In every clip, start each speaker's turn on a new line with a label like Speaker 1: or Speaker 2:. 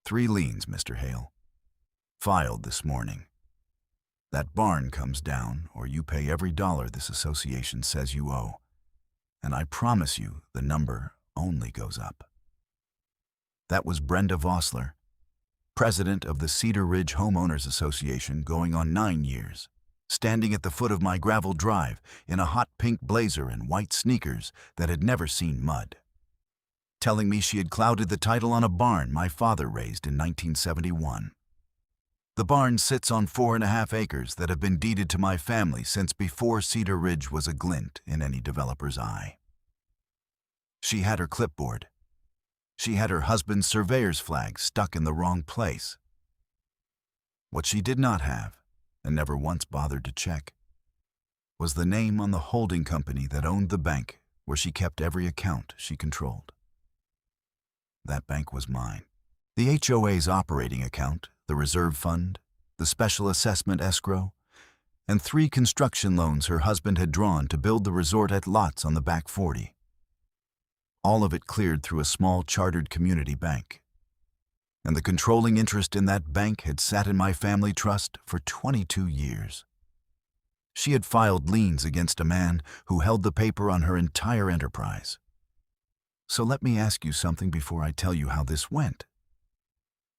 Speaker 1: 3 liens, Mr. Hale. Filed this morning. That barn comes down, or you pay every dollar this association says you owe. And I promise you the number only goes up. That was Brenda Vossler, president of the Cedar Ridge Homeowners Association, going on 9 years, standing at the foot of my gravel drive in a hot pink blazer and white sneakers that had never seen mud, telling me she had clouded the title on a barn my father raised in 1971. The barn sits on 4.5 acres that have been deeded to my family since before Cedar Ridge was a glint in any developer's eye. She had her clipboard. She had her husband's surveyor's flag stuck in the wrong place. What she did not have, and never once bothered to check, was the name on the holding company that owned the bank where she kept every account she controlled. That bank was mine. The HOA's operating account, the reserve fund, the special assessment escrow, and 3 construction loans her husband had drawn to build the resort at lots on the back 40. All of it cleared through a small chartered community bank. And the controlling interest in that bank had sat in my family trust for 22 years. She had filed liens against a man who held the paper on her entire enterprise. So let me ask you something before I tell you how this went.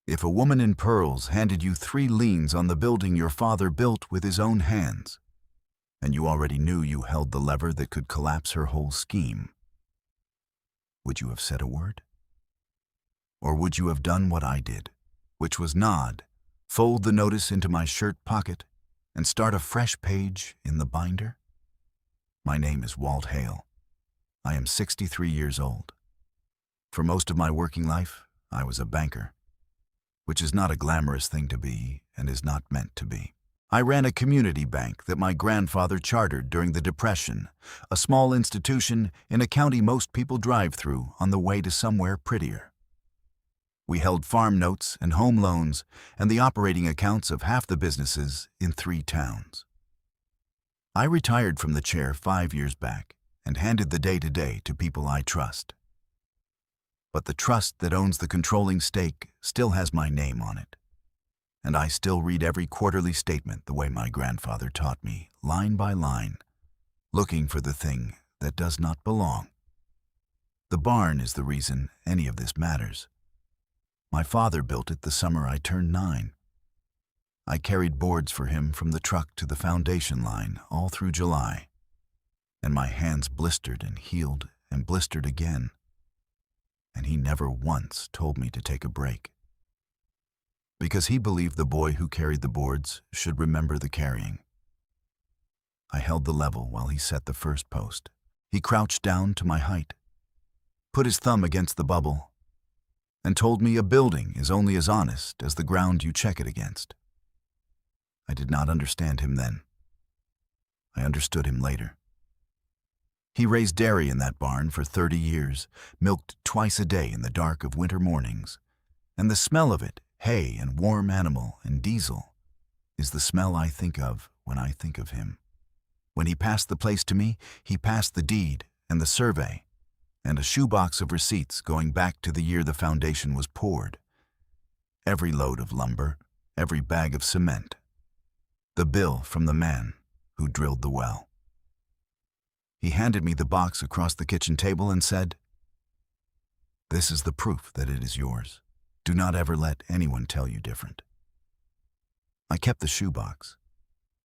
Speaker 1: If a woman in pearls handed you 3 liens on the building your father built with his own hands, and you already knew you held the lever that could collapse her whole scheme, would you have said a word? Or would you have done what I did, which was nod, fold the notice into my shirt pocket, and start a fresh page in the binder? My name is Walt Hale. I am 63 years old. For most of my working life, I was a banker, which is not a glamorous thing to be and is not meant to be. I ran a community bank that my grandfather chartered during the Depression, a small institution in a county most people drive through on the way to somewhere prettier. We held farm notes and home loans and the operating accounts of half the businesses in 3 towns. I retired from the chair 5 years back and handed the day-to-day to people I trust. But the trust that owns the controlling stake still has my name on it. And I still read every quarterly statement the way my grandfather taught me, line by line, looking for the thing that does not belong. The barn is the reason any of this matters. My father built it the summer I turned 9. I carried boards for him from the truck to the foundation line all through July, and my hands blistered and healed and blistered again. And he never once told me to take a break. Because he believed the boy who carried the boards should remember the carrying. I held the level while he set the first post. He crouched down to my height, put his thumb against the bubble, and told me a building is only as honest as the ground you check it against. I did not understand him then. I understood him later. He raised dairy in that barn for 30 years, milked twice a day in the dark of winter mornings, and the smell of it, hay and warm animal and diesel, is the smell I think of when I think of him. When he passed the place to me, he passed the deed and the survey and a shoebox of receipts going back to the year the foundation was poured. Every load of lumber, every bag of cement, the bill from the man who drilled the well. He handed me the box across the kitchen table and said, "This is the proof that it is yours. Do not ever let anyone tell you different." I kept the shoebox.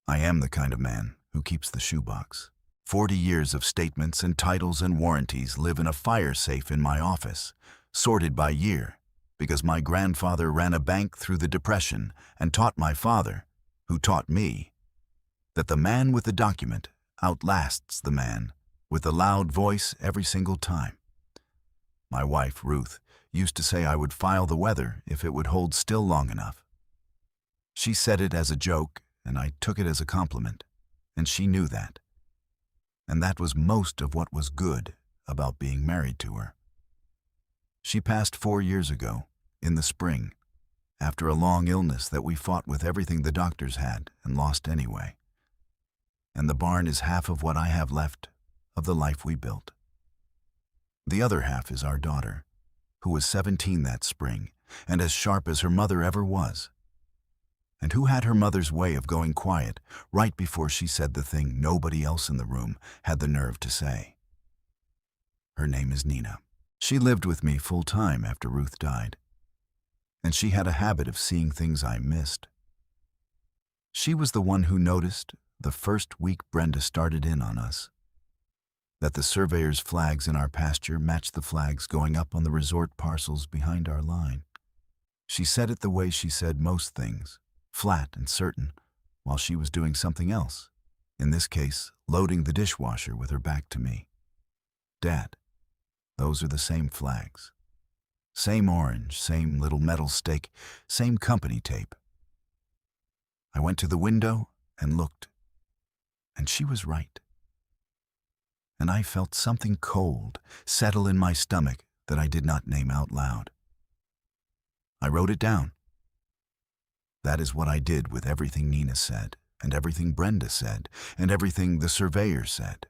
Speaker 1: I am the kind of man who keeps the shoebox. 40 years of statements and titles and warranties live in a fire safe in my office, sorted by year, because my grandfather ran a bank through the Depression and taught my father, who taught me, that the man with the document outlasts the man with the loud voice every single time. My wife, Ruth, used to say I would file the weather if it would hold still long enough. She said it as a joke, and I took it as a compliment, and she knew that. And that was most of what was good about being married to her. She passed 4 years ago, in the spring, after a long illness that we fought with everything the doctors had and lost anyway. And the barn is half of what I have left of the life we built. The other half is our daughter, who was 17 that spring and as sharp as her mother ever was. And who had her mother's way of going quiet right before she said the thing nobody else in the room had the nerve to say? Her name is Nina. She lived with me full-time after Ruth died, and she had a habit of seeing things I missed. She was the one who noticed, the first week Brenda started in on us, that the surveyor's flags in our pasture matched the flags going up on the resort parcels behind our line. She said it the way she said most things, flat and certain, while she was doing something else, in this case, loading the dishwasher with her back to me. Dad, those are the same flags. Same orange, same little metal stake, same company tape. I went to the window and looked, and she was right. And I felt something cold settle in my stomach that I did not name out loud. I wrote it down. That is what I did with everything Nina said, and everything Brenda said, and everything the surveyor said.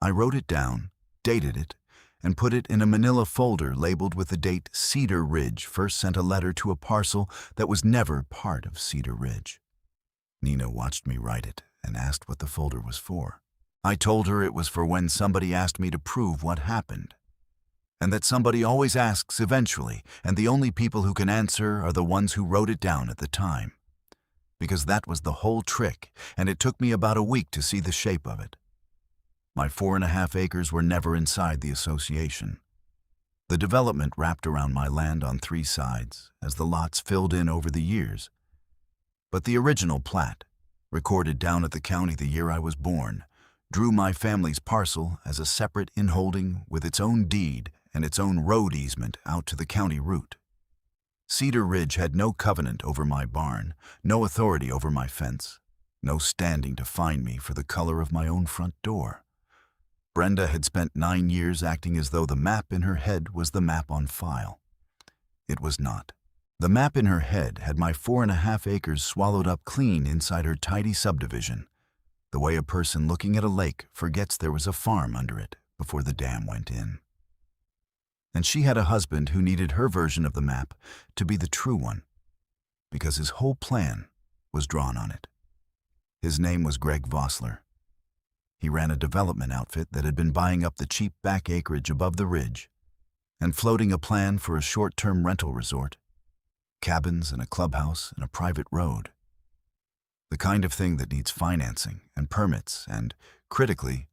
Speaker 1: I wrote it down, dated it, and put it in a manila folder labeled with the date Cedar Ridge first sent a letter to a parcel that was never part of Cedar Ridge. Nina watched me write it and asked what the folder was for. I told her it was for when somebody asked me to prove what happened, and that somebody always asks eventually, and the only people who can answer are the ones who wrote it down at the time. Because that was the whole trick, and it took me about a week to see the shape of it. My 4.5 acres were never inside the association. The development wrapped around my land on 3 sides, as the lots filled in over the years. But the original plat, recorded down at the county the year I was born, drew my family's parcel as a separate inholding with its own deed and its own road easement out to the county route. Cedar Ridge had no covenant over my barn, no authority over my fence, no standing to fine me for the color of my own front door. Brenda had spent 9 years acting as though the map in her head was the map on file. It was not. The map in her head had my 4.5 acres swallowed up clean inside her tidy subdivision, the way a person looking at a lake forgets there was a farm under it before the dam went in. And she had a husband who needed her version of the map to be the true one, because his whole plan was drawn on it. His name was Greg Vossler. He ran a development outfit that had been buying up the cheap back acreage above the ridge and floating a plan for a short-term rental resort, cabins and a clubhouse and a private road. The kind of thing that needs financing and permits and, critically,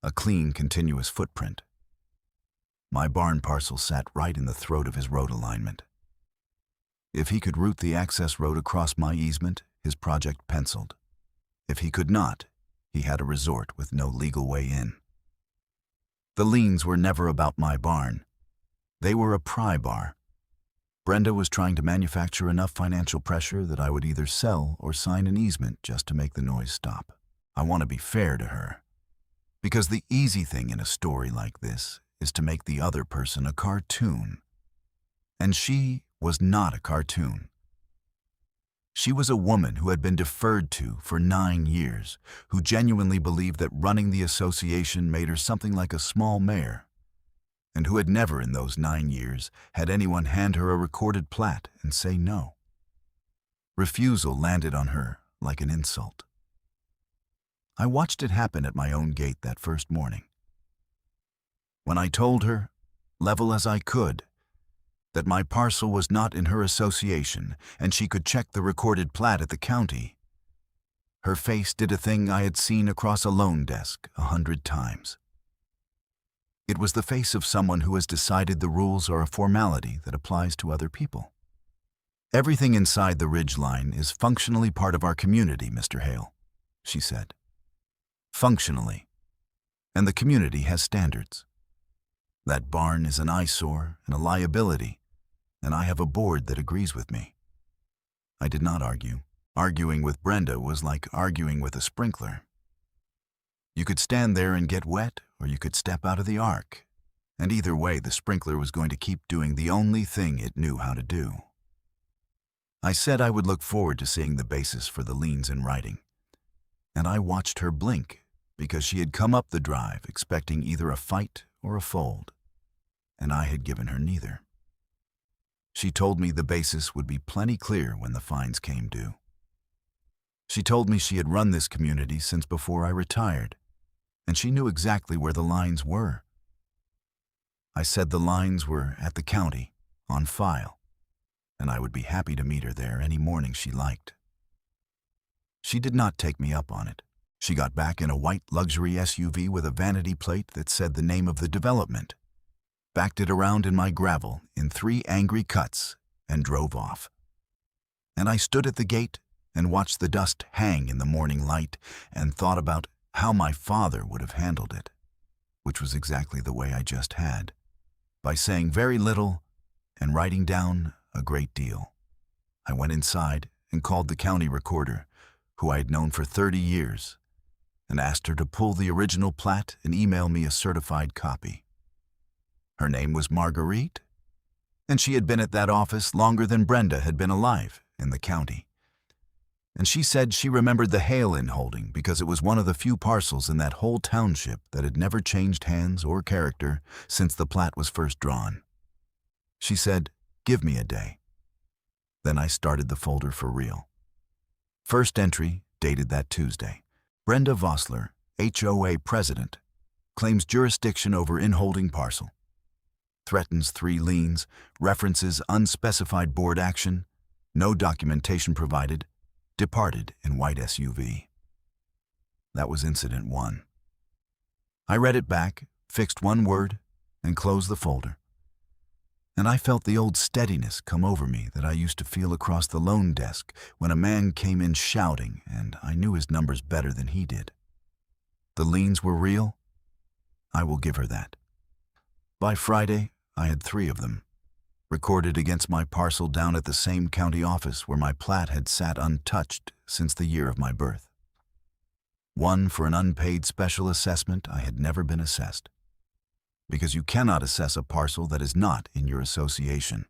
Speaker 1: a clean, continuous footprint. My barn parcel sat right in the throat of his road alignment. If he could route the access road across my easement, his project penciled. If he could not, he had a resort with no legal way in. The liens were never about my barn. They were a pry bar. Brenda was trying to manufacture enough financial pressure that I would either sell or sign an easement just to make the noise stop. I want to be fair to her, because the easy thing in a story like this is to make the other person a cartoon. And she was not a cartoon. She was a woman who had been deferred to for 9 years, who genuinely believed that running the association made her something like a small mayor, and who had never in those 9 years had anyone hand her a recorded plat and say no. Refusal landed on her like an insult. I watched it happen at my own gate that first morning. When I told her, level as I could, that my parcel was not in her association and she could check the recorded plat at the county, her face did a thing I had seen across a loan desk 100 times. It was the face of someone who has decided the rules are a formality that applies to other people. Everything inside the ridge line is functionally part of our community, Mr. Hale, she said. Functionally. And the community has standards. That barn is an eyesore and a liability, and I have a board that agrees with me. I did not argue. Arguing with Brenda was like arguing with a sprinkler. You could stand there and get wet, or you could step out of the ark, and either way the sprinkler was going to keep doing the only thing it knew how to do. I said I would look forward to seeing the basis for the liens in writing, and I watched her blink because she had come up the drive expecting either a fight or a fold, and I had given her neither. She told me the basis would be plenty clear when the fines came due. She told me she had run this community since before I retired, and she knew exactly where the lines were. I said the lines were at the county, on file, and I would be happy to meet her there any morning she liked. She did not take me up on it. She got back in a white luxury SUV with a vanity plate that said the name of the development, backed it around in my gravel in 3 angry cuts, and drove off. And I stood at the gate and watched the dust hang in the morning light and thought about how my father would have handled it, which was exactly the way I just had, by saying very little and writing down a great deal. I went inside and called the county recorder, who I had known for 30 years, and asked her to pull the original plat and email me a certified copy. Her name was Marguerite, and she had been at that office longer than Brenda had been alive in the county. And she said she remembered the Hale-In holding because it was one of the few parcels in that whole township that had never changed hands or character since the plat was first drawn. She said, "Give me a day." Then I started the folder for real. First entry, dated that Tuesday. Brenda Vossler, HOA president, claims jurisdiction over inholding parcel. Threatens 3 liens, references unspecified board action, no documentation provided, departed in white SUV. That was incident 1. I read it back, fixed 1 word, and closed the folder. And I felt the old steadiness come over me that I used to feel across the loan desk when a man came in shouting and I knew his numbers better than he did. The liens were real. I will give her that. By Friday, I had 3 of them, recorded against my parcel down at the same county office where my plat had sat untouched since the year of my birth. 1 for an unpaid special assessment I had never been assessed, because you cannot assess a parcel that is not in your association,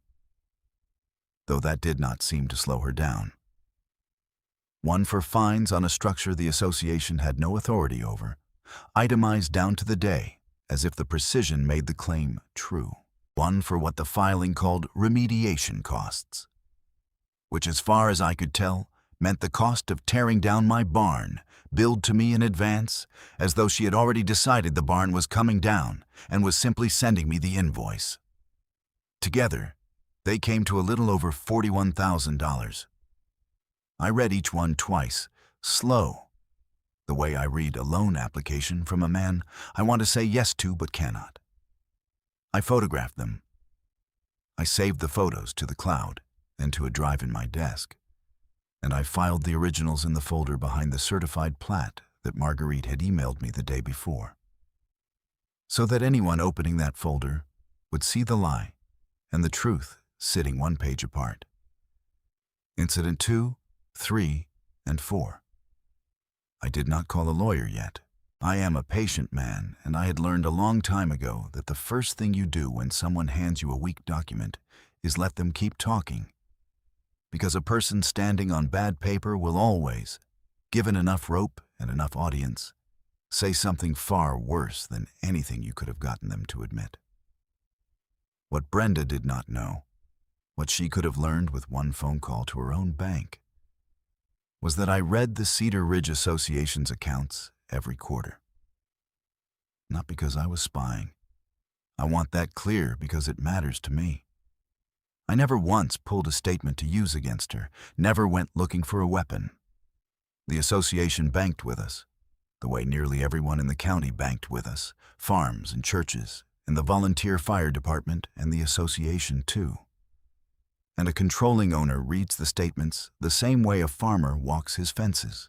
Speaker 1: though that did not seem to slow her down. 1 for fines on a structure the association had no authority over, itemized down to the day, as if the precision made the claim true. 1 for what the filing called remediation costs, which as far as I could tell meant the cost of tearing down my barn, billed to me in advance, as though she had already decided the barn was coming down and was simply sending me the invoice. Together, they came to a little over $41,000. I read each one twice, slow, the way I read a loan application from a man I want to say yes to but cannot. I photographed them. I saved the photos to the cloud and to a drive in my desk, and I filed the originals in the folder behind the certified plat that Marguerite had emailed me the day before, so that anyone opening that folder would see the lie and the truth sitting 1 page apart. Incident 2, 3, and 4. I did not call a lawyer yet. I am a patient man, and I had learned a long time ago that the first thing you do when someone hands you a weak document is let them keep talking, because a person standing on bad paper will always, given enough rope and enough audience, say something far worse than anything you could have gotten them to admit. What Brenda did not know, what she could have learned with 1 phone call to her own bank, was that I read the Cedar Ridge Association's accounts every quarter. Not because I was spying. I want that clear because it matters to me. I never once pulled a statement to use against her, never went looking for a weapon. The association banked with us, the way nearly everyone in the county banked with us, farms and churches, and the volunteer fire department and the association too. And a controlling owner reads the statements the same way a farmer walks his fences.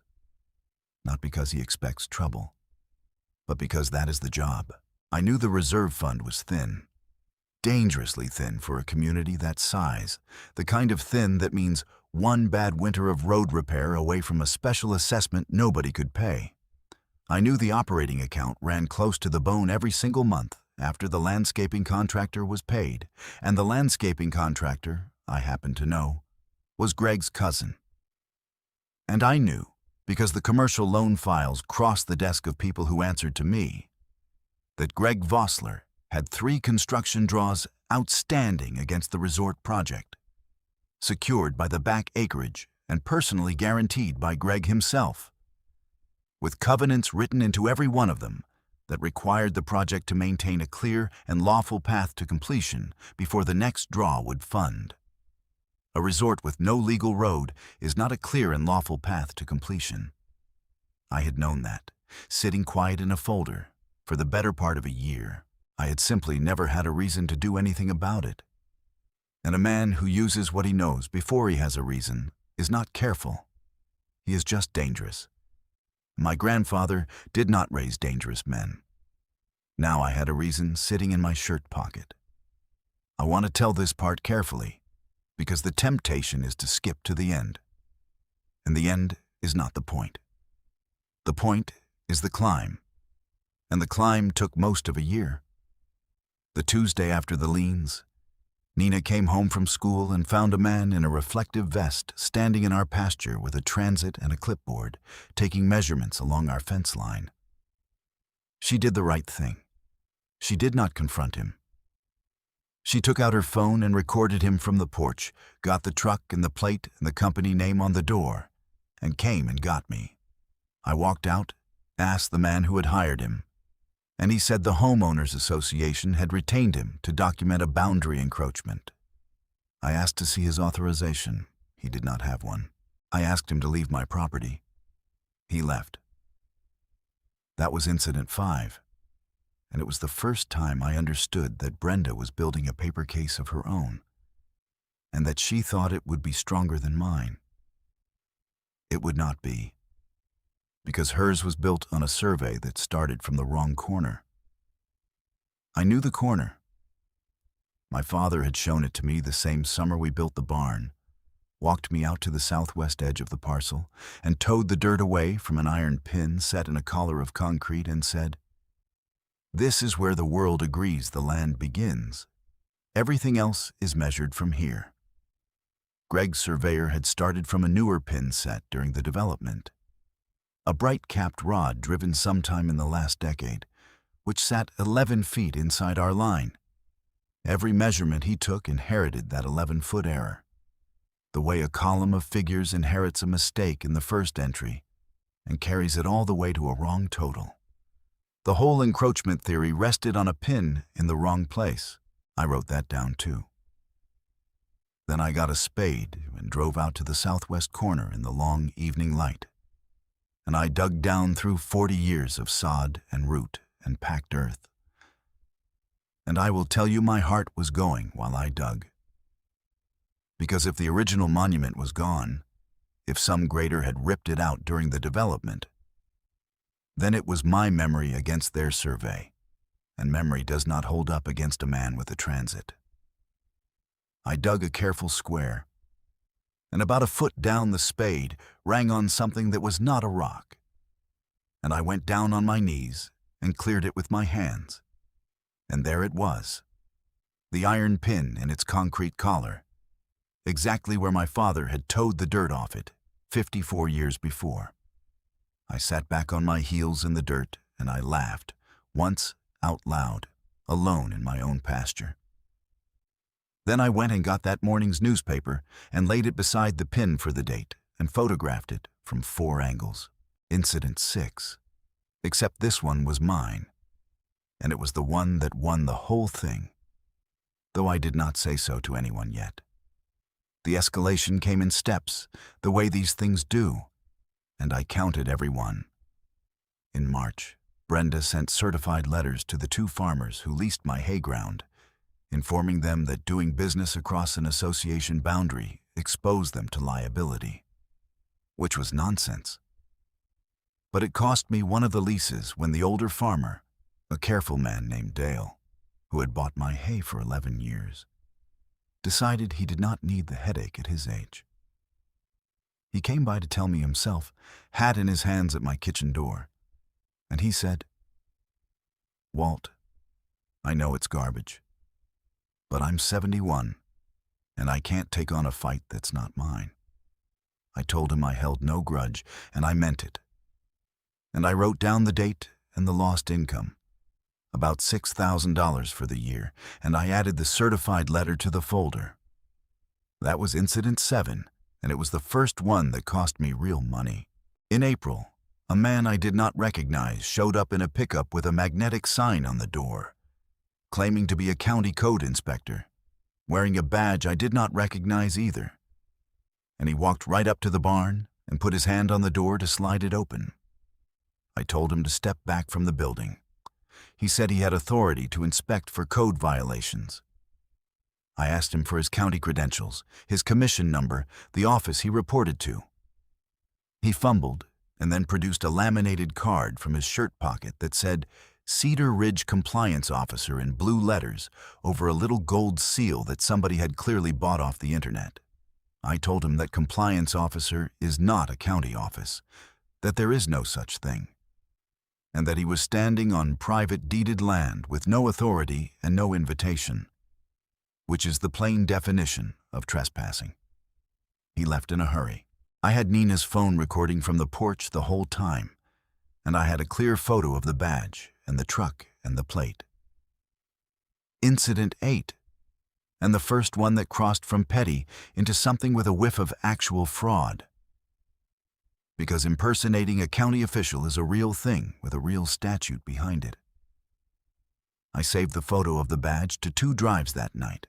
Speaker 1: Not because he expects trouble, but because that is the job. I knew the reserve fund was thin, dangerously thin for a community that size, the kind of thin that means 1 bad winter of road repair away from a special assessment nobody could pay. I knew the operating account ran close to the bone every single month after the landscaping contractor was paid, and the landscaping contractor, I happened to know, was Greg's cousin. And I knew, because the commercial loan files crossed the desk of people who answered to me, that Greg Vossler had 3 construction draws outstanding against the resort project, secured by the back acreage and personally guaranteed by Greg himself, with covenants written into every one of them that required the project to maintain a clear and lawful path to completion before the next draw would fund. A resort with no legal road is not a clear and lawful path to completion. I had known that, sitting quiet in a folder, for the better part of a year. I had simply never had a reason to do anything about it. And a man who uses what he knows before he has a reason is not careful. He is just dangerous. My grandfather did not raise dangerous men. Now I had a reason sitting in my shirt pocket. I want to tell this part carefully, because the temptation is to skip to the end. And the end is not the point. The point is the climb. And the climb took most of a year. The Tuesday after the liens, Nina came home from school and found a man in a reflective vest standing in our pasture with a transit and a clipboard, taking measurements along our fence line. She did the right thing. She did not confront him. She took out her phone and recorded him from the porch, got the truck and the plate and the company name on the door, and came and got me. I walked out, asked the man who had hired him, and he said the Homeowners Association had retained him to document a boundary encroachment. I asked to see his authorization. He did not have one. I asked him to leave my property. He left. That was Incident 5, and it was the first time I understood that Brenda was building a paper case of her own, and that she thought it would be stronger than mine. It would not be, because hers was built on a survey that started from the wrong corner. I knew the corner. My father had shown it to me the same summer we built the barn, walked me out to the southwest edge of the parcel, and towed the dirt away from an iron pin set in a collar of concrete and said, "This is where the world agrees the land begins. Everything else is measured from here." Greg's surveyor had started from a newer pin set during the development, a bright-capped rod driven sometime in the last decade, which sat 11 feet inside our line. Every measurement he took inherited that 11-foot error, the way a column of figures inherits a mistake in the first entry and carries it all the way to a wrong total. The whole encroachment theory rested on a pin in the wrong place. I wrote that down too. Then I got a spade and drove out to the southwest corner in the long evening light, and I dug down through 40 years of sod and root and packed earth. And I will tell you my heart was going while I dug. Because if the original monument was gone, if some grader had ripped it out during the development, then it was my memory against their survey, and memory does not hold up against a man with a transit. I dug a careful square, and about a foot down the spade rang on something that was not a rock. And I went down on my knees and cleared it with my hands. And there it was, the iron pin in its concrete collar, exactly where my father had towed the dirt off it 54 years before. I sat back on my heels in the dirt and I laughed, once out loud, alone in my own pasture. Then I went and got that morning's newspaper and laid it beside the pin for the date and photographed it from 4 angles. Incident 6. Except this one was mine, and it was the one that won the whole thing, though I did not say so to anyone yet. The escalation came in steps, the way these things do, and I counted every one. In March, Brenda sent certified letters to the 2 farmers who leased my hay ground, informing them that doing business across an association boundary exposed them to liability, which was nonsense. But it cost me one of the leases when the older farmer, a careful man named Dale, who had bought my hay for 11 years, decided he did not need the headache at his age. He came by to tell me himself, hat in his hands at my kitchen door, and he said, "Walt, I know it's garbage, but I'm 71, and I can't take on a fight that's not mine." I told him I held no grudge, and I meant it. And I wrote down the date and the lost income, about $6,000 for the year, and I added the certified letter to the folder. That was incident 7, and it was the first one that cost me real money. In April, a man I did not recognize showed up in a pickup with a magnetic sign on the door, claiming to be a county code inspector, wearing a badge I did not recognize either. And he walked right up to the barn and put his hand on the door to slide it open. I told him to step back from the building. He said he had authority to inspect for code violations. I asked him for his county credentials, his commission number, the office he reported to. He fumbled and then produced a laminated card from his shirt pocket that said, Cedar Ridge Compliance Officer in blue letters over a little gold seal that somebody had clearly bought off the internet. I told him that compliance officer is not a county office, that there is no such thing, and that he was standing on private deeded land with no authority and no invitation, which is the plain definition of trespassing. He left in a hurry. I had Nina's phone recording from the porch the whole time, and I had a clear photo of the badge and the truck and the plate. Incident 8, and the first one that crossed from petty into something with a whiff of actual fraud. Because impersonating a county official is a real thing with a real statute behind it. I saved the photo of the badge to 2 drives that night.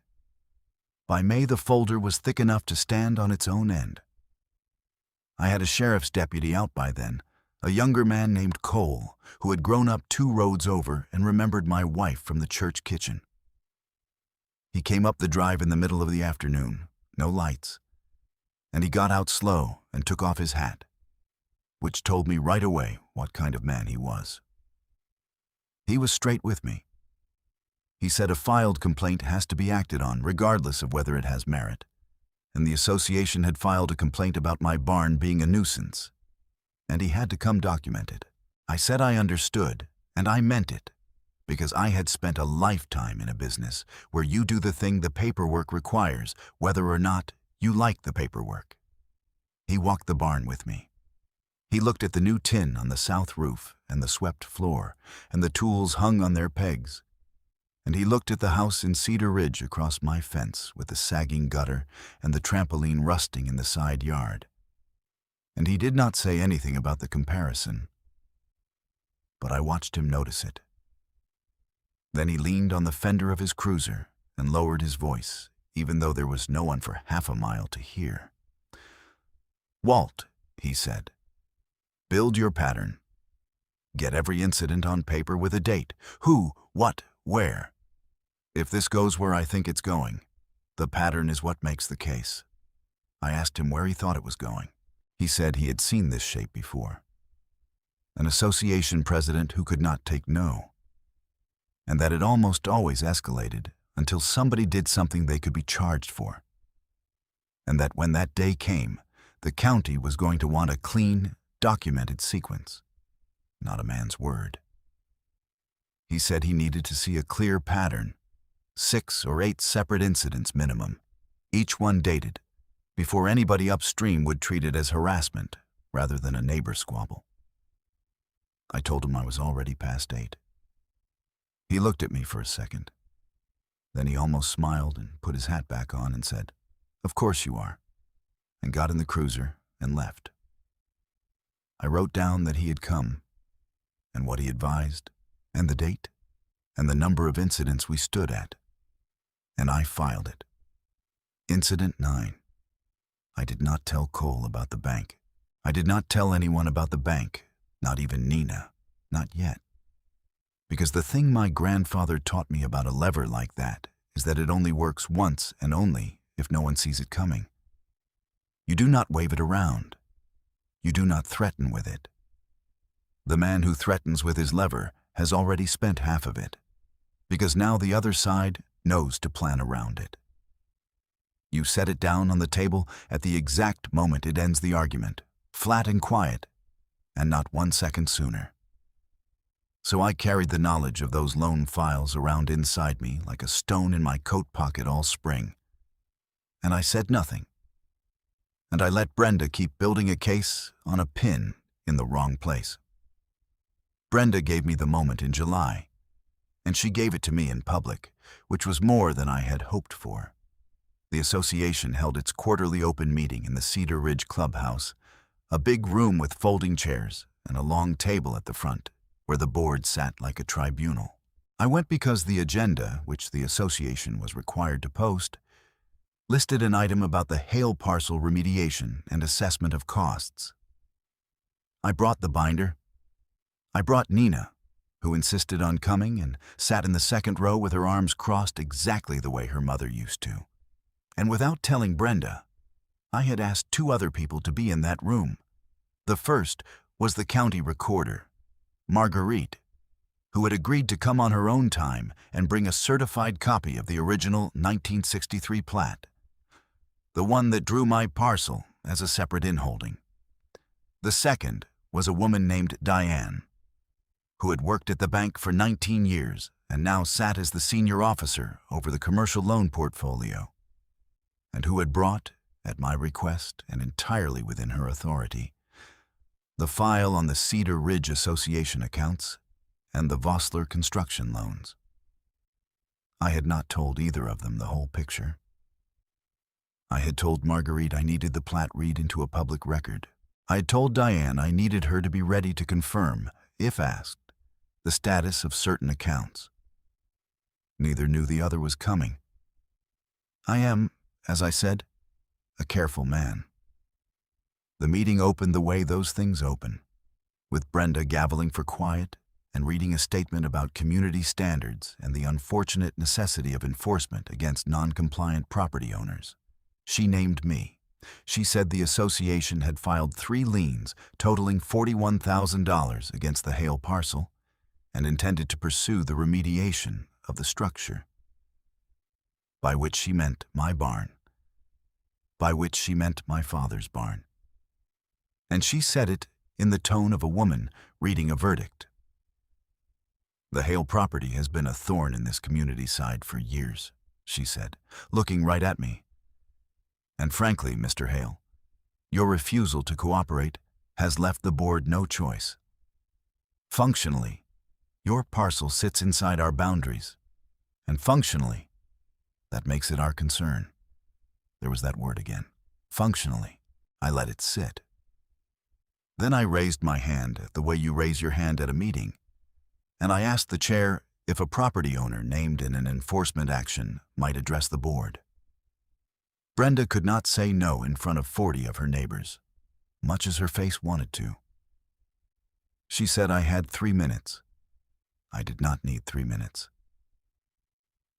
Speaker 1: By May, the folder was thick enough to stand on its own end. I had a sheriff's deputy out by then, a younger man named Cole, who had grown up 2 roads over and remembered my wife from the church kitchen. He came up the drive in the middle of the afternoon, no lights, and he got out slow and took off his hat, which told me right away what kind of man he was. He was straight with me. He said a filed complaint has to be acted on regardless of whether it has merit, and the association had filed a complaint about my barn being a nuisance, and he had to come documented. I said I understood, and I meant it, because I had spent a lifetime in a business where you do the thing the paperwork requires, whether or not you like the paperwork. He walked the barn with me. He looked at the new tin on the south roof and the swept floor and the tools hung on their pegs. And he looked at the house in Cedar Ridge across my fence with the sagging gutter and the trampoline rusting in the side yard. And he did not say anything about the comparison, but I watched him notice it. Then he leaned on the fender of his cruiser and lowered his voice, even though there was no one for half a mile to hear. Walt, he said, build your pattern. Get every incident on paper with a date, who, what, where. If this goes where I think it's going, the pattern is what makes the case. I asked him where he thought it was going. He said he had seen this shape before. An association president who could not take no. And that it almost always escalated until somebody did something they could be charged for. And that when that day came, the county was going to want a clean, documented sequence, not a man's word. He said he needed to see a clear pattern, 6 or 8 separate incidents minimum, each one dated, before anybody upstream would treat it as harassment rather than a neighbor squabble. I told him I was already past 8. He looked at me for a second. Then he almost smiled and put his hat back on and said, "Of course you are," and got in the cruiser and left. I wrote down that he had come, and what he advised, and the date, and the number of incidents we stood at, and I filed it. Incident 9. I did not tell Cole about the bank. I did not tell anyone about the bank, not even Nina, not yet. Because the thing my grandfather taught me about a lever like that is that it only works once and only if no one sees it coming. You do not wave it around. You do not threaten with it. The man who threatens with his lever has already spent half of it, because now the other side knows to plan around it. You set it down on the table at the exact moment it ends the argument, flat and quiet, and not 1 second sooner. So I carried the knowledge of those loan files around inside me like a stone in my coat pocket all spring. And I said nothing. And I let Brenda keep building a case on a pin in the wrong place. Brenda gave me the moment in July, and she gave it to me in public, which was more than I had hoped for. The association held its quarterly open meeting in the Cedar Ridge Clubhouse, a big room with folding chairs and a long table at the front, where the board sat like a tribunal. I went because the agenda, which the association was required to post, listed an item about the Hale parcel remediation and assessment of costs. I brought the binder. I brought Nina, who insisted on coming and sat in the second row with her arms crossed exactly the way her mother used to. And without telling Brenda, I had asked 2 other people to be in that room. The first was the county recorder, Marguerite, who had agreed to come on her own time and bring a certified copy of the original 1963 plat, the one that drew my parcel as a separate inholding. The second was a woman named Diane, who had worked at the bank for 19 years and now sat as the senior officer over the commercial loan portfolio, and who had brought, at my request and entirely within her authority, the file on the Cedar Ridge Association accounts and the Vossler construction loans. I had not told either of them the whole picture. I had told Marguerite I needed the plat read into a public record. I had told Diane I needed her to be ready to confirm, if asked, the status of certain accounts. Neither knew the other was coming. I am, as I said, a careful man. The meeting opened the way those things open, with Brenda gaveling for quiet and reading a statement about community standards and the unfortunate necessity of enforcement against non-compliant property owners. She named me. She said the association had filed 3 liens totaling $41,000 against the Hale parcel and intended to pursue the remediation of the structure. By which she meant my barn. By which she meant my father's barn. And she said it in the tone of a woman reading a verdict. The Hale property has been a thorn in this community's side for years, she said, looking right at me. And frankly, Mr. Hale, your refusal to cooperate has left the board no choice. Functionally, your parcel sits inside our boundaries, and functionally, that makes it our concern. There was that word again. Functionally, I let it sit. Then I raised my hand the way you raise your hand at a meeting, and I asked the chair if a property owner named in an enforcement action might address the board. Brenda could not say no in front of 40 of her neighbors, much as her face wanted to. She said I had 3 minutes. I did not need 3 minutes.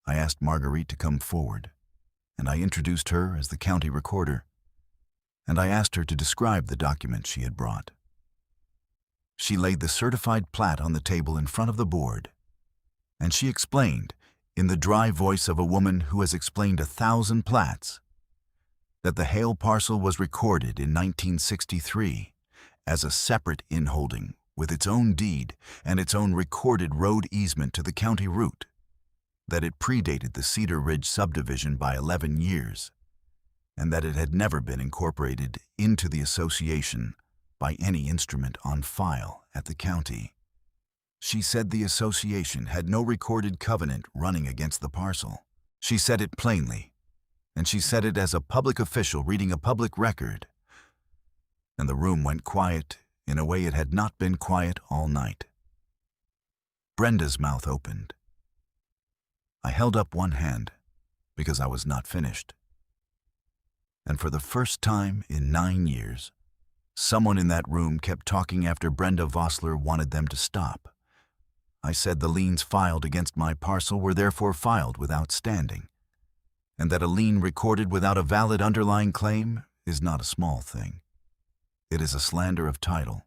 Speaker 1: I asked Marguerite to come forward, and I introduced her as the county recorder, and I asked her to describe the document she had brought. She laid the certified plat on the table in front of the board, and she explained, in the dry voice of a woman who has explained 1,000 plats, that the Hale parcel was recorded in 1963 as a separate inholding with its own deed and its own recorded road easement to the county route, that it predated the Cedar Ridge subdivision by 11 years, and that it had never been incorporated into the association by any instrument on file at the county. She said the association had no recorded covenant running against the parcel. She said it plainly, and she said it as a public official reading a public record. And the room went quiet in a way it had not been quiet all night. Brenda's mouth opened. I held up one hand because I was not finished. And for the first time in 9 years, someone in that room kept talking after Brenda Vossler wanted them to stop. I said the liens filed against my parcel were therefore filed without standing, and that a lien recorded without a valid underlying claim is not a small thing. It is a slander of title,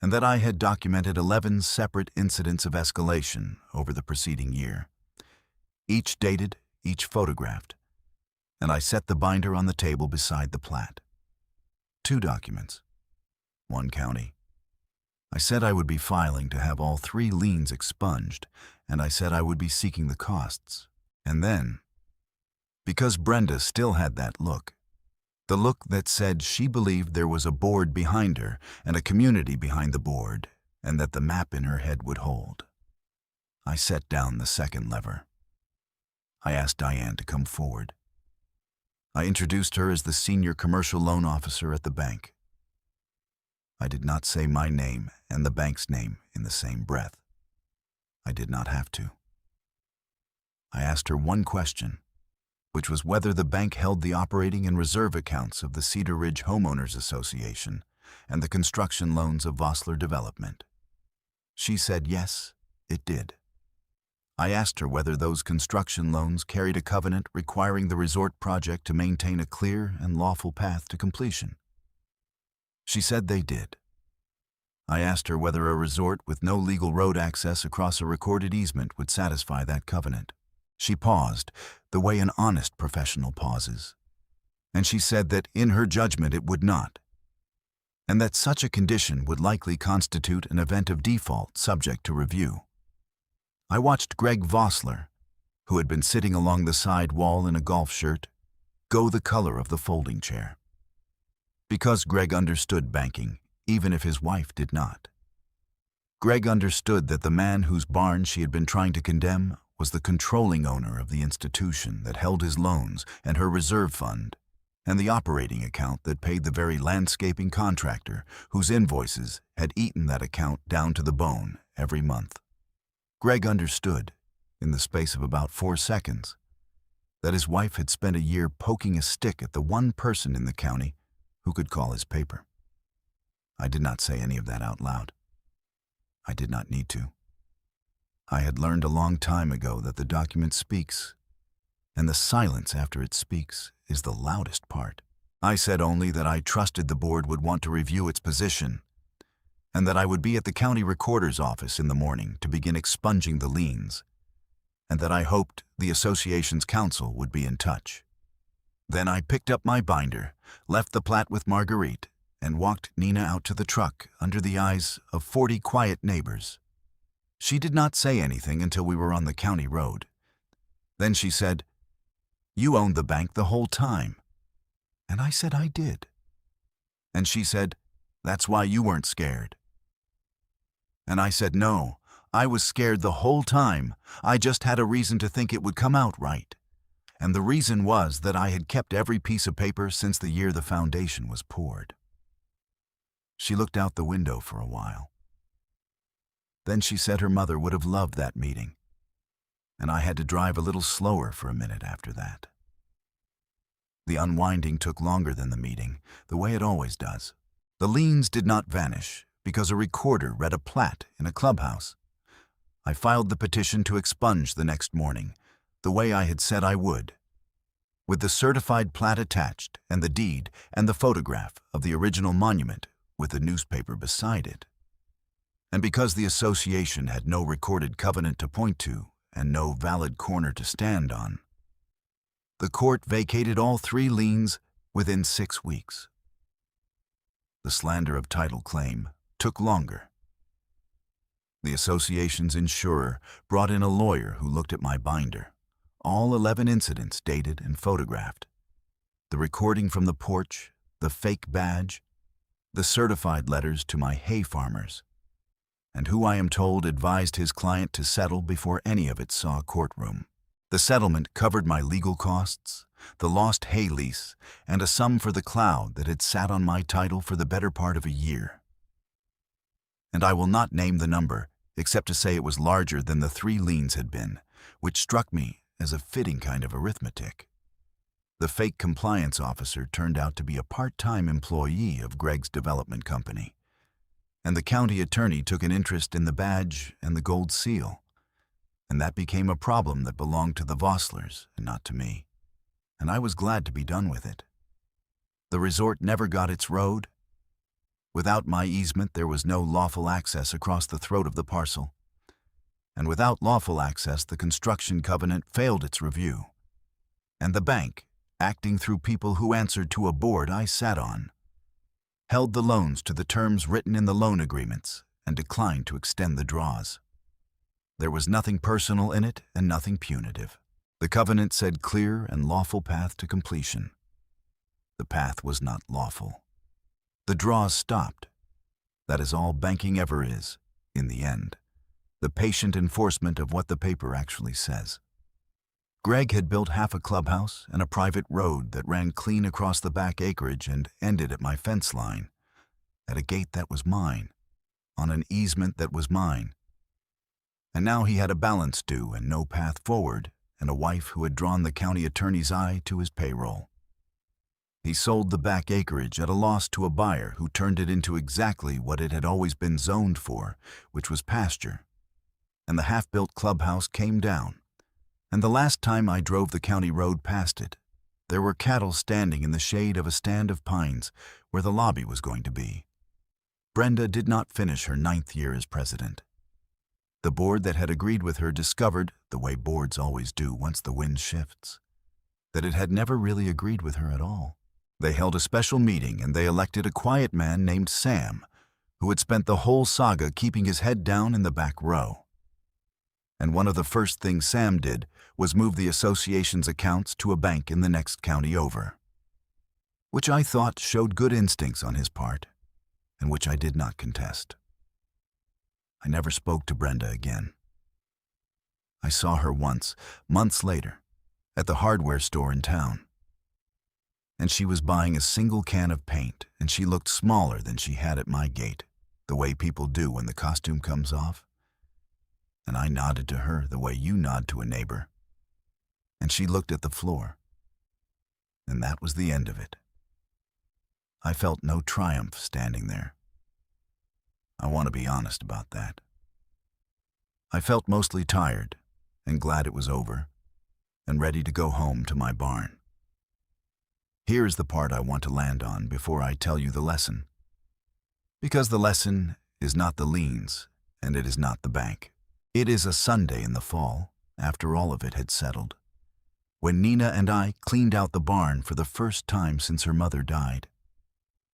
Speaker 1: and that I had documented 11 separate incidents of escalation over the preceding year, each dated, each photographed, and I set the binder on the table beside the plat. 2 documents, 1 county. I said I would be filing to have all 3 liens expunged, and I said I would be seeking the costs. And then, because Brenda still had that look, the look that said she believed there was a board behind her and a community behind the board, and that the map in her head would hold, I set down the second lever. I asked Diane to come forward. I introduced her as the senior commercial loan officer at the bank. I did not say my name and the bank's name in the same breath. I did not have to. I asked her one question, which was whether the bank held the operating and reserve accounts of the Cedar Ridge Homeowners Association and the construction loans of Vossler Development. She said yes, it did. I asked her whether those construction loans carried a covenant requiring the resort project to maintain a clear and lawful path to completion. She said they did. I asked her whether a resort with no legal road access across a recorded easement would satisfy that covenant. She paused, the way an honest professional pauses, and she said that in her judgment it would not, and that such a condition would likely constitute an event of default subject to review. I watched Greg Vossler, who had been sitting along the side wall in a golf shirt, go the color of the folding chair. Because Greg understood banking, even if his wife did not. Greg understood that the man whose barn she had been trying to condemn was the controlling owner of the institution that held his loans and her reserve fund, and the operating account that paid the very landscaping contractor whose invoices had eaten that account down to the bone every month. Greg understood, in the space of about 4 seconds, that his wife had spent a year poking a stick at the one person in the county who could call his paper. I did not say any of that out loud. I did not need to. I had learned a long time ago that the document speaks, and the silence after it speaks is the loudest part. I said only that I trusted the board would want to review its position, and that I would be at the county recorder's office in the morning to begin expunging the liens, and that I hoped the association's counsel would be in touch. Then I picked up my binder, left the plat with Marguerite, and walked Nina out to the truck under the eyes of 40 quiet neighbors. She did not say anything until we were on the county road. Then she said, "You owned the bank the whole time." And I said I did. And she said, "That's why you weren't scared." And I said, "No, I was scared the whole time. I just had a reason to think it would come out right. And the reason was that I had kept every piece of paper since the year the foundation was poured." She looked out the window for a while. Then she said her mother would have loved that meeting, and I had to drive a little slower for a minute after that. The unwinding took longer than the meeting, the way it always does. The liens did not vanish because a recorder read a plat in a clubhouse. I filed the petition to expunge the next morning, the way I had said I would, with the certified plat attached and the deed and the photograph of the original monument with the newspaper beside it. And because the association had no recorded covenant to point to and no valid corner to stand on, the court vacated all 3 liens within 6 weeks. The slander of title claim took longer. The association's insurer brought in a lawyer who looked at my binder, all 11 incidents dated and photographed, the recording from the porch, the fake badge, the certified letters to my hay farmers, and who I am told advised his client to settle before any of it saw a courtroom. The settlement covered my legal costs, the lost hay lease, and a sum for the cloud that had sat on my title for the better part of a year. And I will not name the number, except to say it was larger than the 3 liens had been, which struck me as a fitting kind of arithmetic. The fake compliance officer turned out to be a part-time employee of Greg's development company, and the county attorney took an interest in the badge and the gold seal, and that became a problem that belonged to the Vosslers and not to me, and I was glad to be done with it. The resort never got its road. Without my easement, there was no lawful access across the throat of the parcel, and without lawful access, the construction covenant failed its review, and the bank, acting through people who answered to a board I sat on, held the loans to the terms written in the loan agreements and declined to extend the draws. There was nothing personal in it and nothing punitive. The covenant said clear and lawful path to completion. The path was not lawful. The draws stopped. That is all banking ever is, in the end. the patient enforcement of what the paper actually says. Greg had built half a clubhouse and a private road that ran clean across the back acreage and ended at my fence line, at a gate that was mine, on an easement that was mine. And now he had a balance due and no path forward, and a wife who had drawn the county attorney's eye to his payroll. He sold the back acreage at a loss to a buyer who turned it into exactly what it had always been zoned for, which was pasture. And the half-built clubhouse came down. And the last time I drove the county road past it, there were cattle standing in the shade of a stand of pines where the lobby was going to be. Brenda did not finish her 9th year as president. The board that had agreed with her discovered, the way boards always do once the wind shifts, that it had never really agreed with her at all. They held a special meeting and they elected a quiet man named Sam, who had spent the whole saga keeping his head down in the back row. And one of the first things Sam did was move the association's accounts to a bank in the next county over, which I thought showed good instincts on his part, and which I did not contest. I never spoke to Brenda again. I saw her once, months later, at the hardware store in town. And she was buying a single can of paint, and she looked smaller than she had at my gate, the way people do when the costume comes off. And I nodded to her the way you nod to a neighbor. And she looked at the floor. And that was the end of it. I felt no triumph standing there. I want to be honest about that. I felt mostly tired and glad it was over and ready to go home to my barn. Here's the part I want to land on before I tell you the lesson. Because the lesson is not the liens and it is not the bank. It is a Sunday in the fall, after all of it had settled, when Nina and I cleaned out the barn for the first time since her mother died.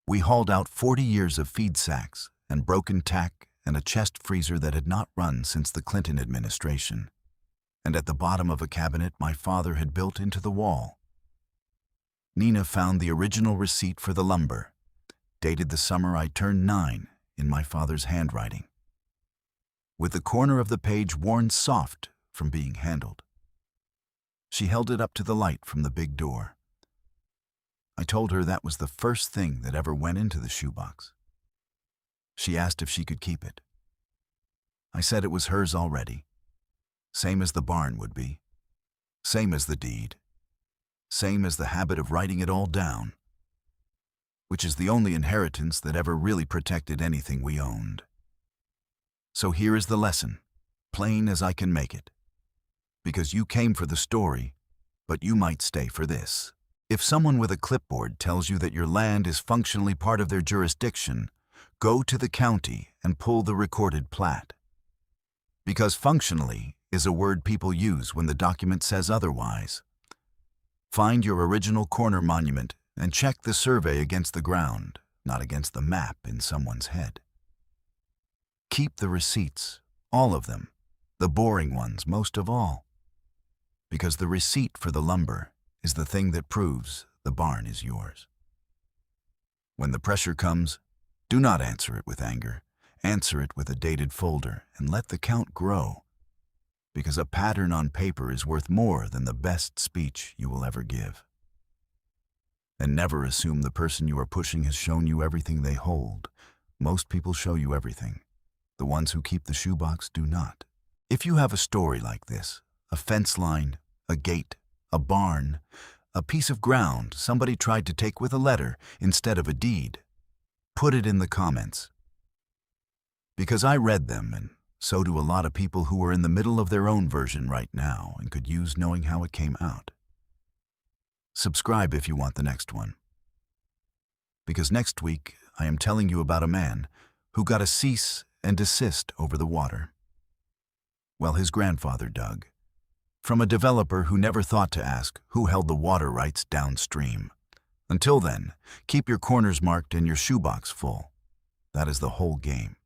Speaker 1: We hauled out 40 years of feed sacks and broken tack and a chest freezer that had not run since the Clinton administration. And at the bottom of a cabinet my father had built into the wall, Nina found the original receipt for the lumber, dated the summer I turned 9, in my father's handwriting, with the corner of the page worn soft from being handled. She held it up to the light from the big door. I told her that was the first thing that ever went into the shoebox. She asked if she could keep it. I said it was hers already, same as the barn would be, same as the deed, same as the habit of writing it all down, which is the only inheritance that ever really protected anything we owned. So here is the lesson, plain as I can make it. Because you came for the story, but you might stay for this. If someone with a clipboard tells you that your land is functionally part of their jurisdiction, go to the county and pull the recorded plat. Because functionally is a word people use when the document says otherwise. Find your original corner monument and check the survey against the ground, not against the map in someone's head. Keep the receipts, all of them, the boring ones most of all. Because the receipt for the lumber is the thing that proves the barn is yours. When the pressure comes, do not answer it with anger. Answer it with a dated folder and let the count grow. Because a pattern on paper is worth more than the best speech you will ever give. And never assume the person you are pushing has shown you everything they hold. Most people show you everything. The ones who keep the shoebox do not. If you have a story like this, a fence line, a gate, a barn, a piece of ground somebody tried to take with a letter instead of a deed, put it in the comments. Because I read them, and so do a lot of people who are in the middle of their own version right now and could use knowing how it came out. Subscribe if you want the next one. Because next week I am telling you about a man who got a cease and desist over the water. Well, his grandfather dug, from a developer who never thought to ask who held the water rights downstream. Until then, keep your corners marked and your shoebox full. That is the whole game.